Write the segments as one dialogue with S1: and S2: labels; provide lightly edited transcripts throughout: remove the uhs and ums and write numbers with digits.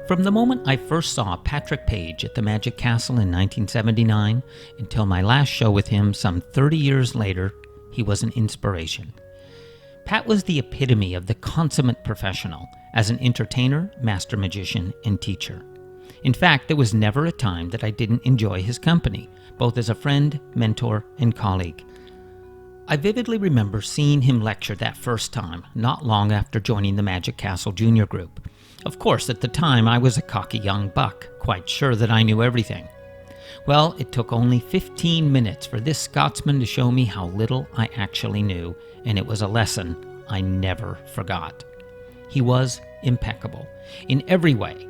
S1: From the moment I first saw Patrick Page at the Magic Castle in 1979 until my last show with him some 30 years later, he was an inspiration. Pat was the epitome of the consummate professional as an entertainer, master magician, and teacher. In fact, there was never a time that I didn't enjoy his company, both as a friend, mentor, and colleague. I vividly remember seeing him lecture that first time, not long after joining the Magic Castle Junior Group. Of course, at the time, I was a cocky young buck, quite sure that I knew everything. Well, it took only 15 minutes for this Scotsman to show me how little I actually knew, and it was a lesson I never forgot. He was impeccable in every way.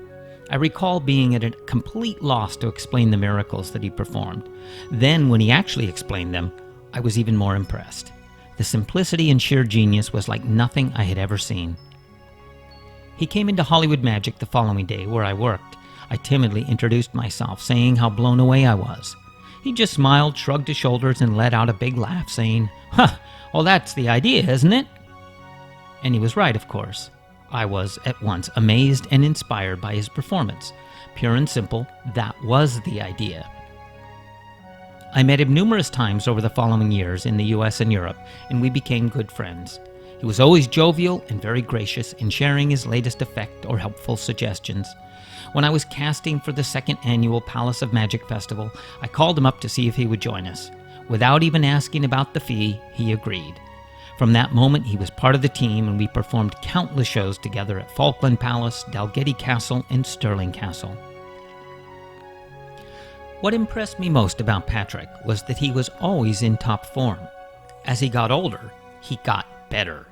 S1: I recall being at a complete loss to explain the miracles that he performed. Then, when he actually explained them, I was even more impressed. The simplicity and sheer genius was like nothing I had ever seen. He came into Hollywood Magic the following day where I worked. I timidly introduced myself, saying how blown away I was. He just smiled, shrugged his shoulders, and let out a big laugh, saying, well, that's the idea, isn't it? And he was right, of course. I was at once amazed and inspired by his performance. Pure and simple, that was the idea. I met him numerous times over the following years in the US and Europe, and we became good friends. He was always jovial and very gracious in sharing his latest effect or helpful suggestions. When I was casting for the second annual Palace of Magic Festival, I called him up to see if he would join us. Without even asking about the fee, he agreed. From that moment, he was part of the team, and we performed countless shows together at Falkland Palace, Dalgety Castle, and Stirling Castle. What impressed me most about Patrick was that he was always in top form. As he got older, he got better.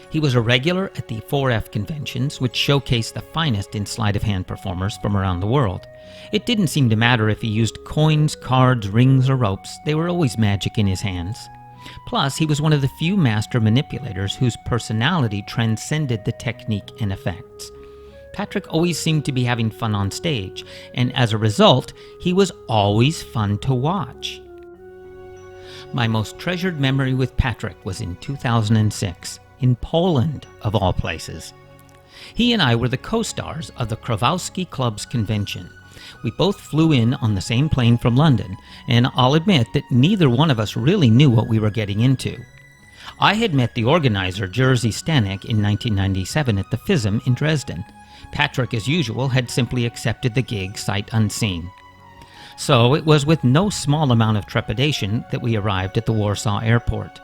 S1: He was a regular at the 4F conventions, which showcased the finest in sleight of hand performers from around the world. It didn't seem to matter if he used coins, cards, rings, or ropes. They were always magic in his hands. Plus, he was one of the few master manipulators whose personality transcended the technique and effects. Patrick always seemed to be having fun on stage, and as a result, he was always fun to watch. My most treasured memory with Patrick was in 2006, in Poland, of all places. He and I were the co-stars of the Kowalski Club's convention. We both flew in on the same plane from London, and I'll admit that neither one of us really knew what we were getting into. I had met the organizer, Jerzy Stanek, in 1997 at the FISM in Dresden. Patrick, as usual, had simply accepted the gig sight unseen. So it was with no small amount of trepidation that we arrived at the Warsaw airport.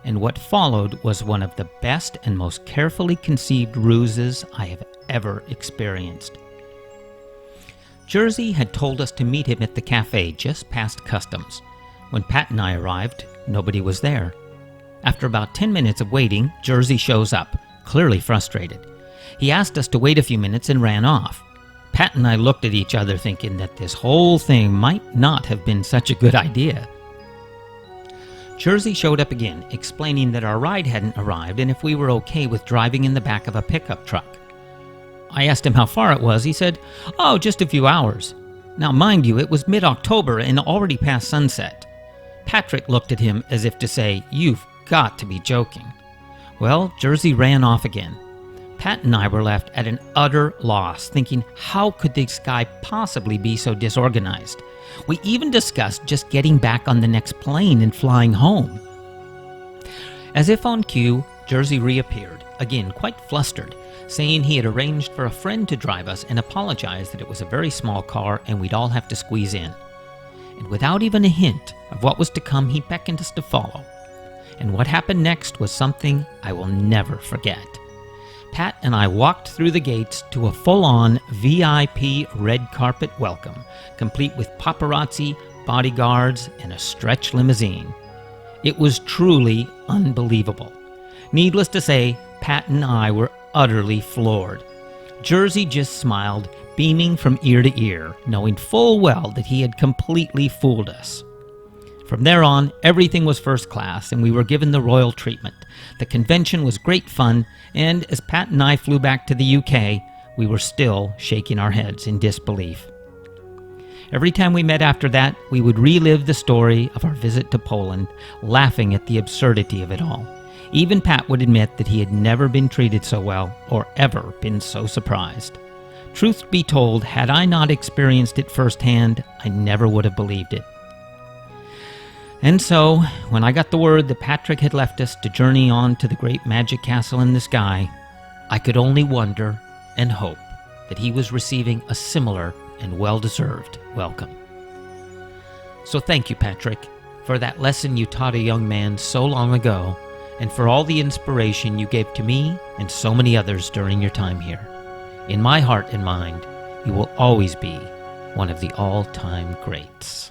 S1: And what followed was one of the best and most carefully conceived ruses I have ever experienced. Jerzy had told us to meet him at the cafe just past customs. When Pat and I arrived, nobody was there. After about 10 minutes of waiting, Jerzy shows up, clearly frustrated. He asked us to wait a few minutes and ran off. Pat and I looked at each other thinking that this whole thing might not have been such a good idea. Jerzy showed up again, explaining that our ride hadn't arrived and if we were okay with driving in the back of a pickup truck. I asked him how far it was. He said, "Oh, just a few hours." Now, mind you, it was mid-October and already past sunset. Patrick looked at him as if to say, "You've got to be joking." Well, Jerzy ran off again. Pat and I were left at an utter loss, thinking, how could this guy possibly be so disorganized? We even discussed just getting back on the next plane and flying home. As if on cue, Jerzy reappeared, again quite flustered, saying he had arranged for a friend to drive us and apologized that it was a very small car and we'd all have to squeeze in. And without even a hint of what was to come, he beckoned us to follow. And what happened next was something I will never forget. Pat and I walked through the gates to a full-on VIP red carpet welcome, complete with paparazzi, bodyguards, and a stretch limousine. It was truly unbelievable. Needless to say, Pat and I were utterly floored. Jerzy just smiled, beaming from ear to ear, knowing full well that he had completely fooled us. From there on, everything was first class, and we were given the royal treatment. The convention was great fun, and as Pat and I flew back to the UK, we were still shaking our heads in disbelief. Every time we met after that, we would relive the story of our visit to Poland, laughing at the absurdity of it all. Even Pat would admit that he had never been treated so well or ever been so surprised. Truth be told, had I not experienced it firsthand, I never would have believed it. And so, when I got the word that Patrick had left us to journey on to the great magic castle in the sky, I could only wonder and hope that he was receiving a similar and well-deserved welcome. So thank you, Patrick, for that lesson you taught a young man so long ago, and for all the inspiration you gave to me and so many others during your time here. In my heart and mind, you will always be one of the all-time greats.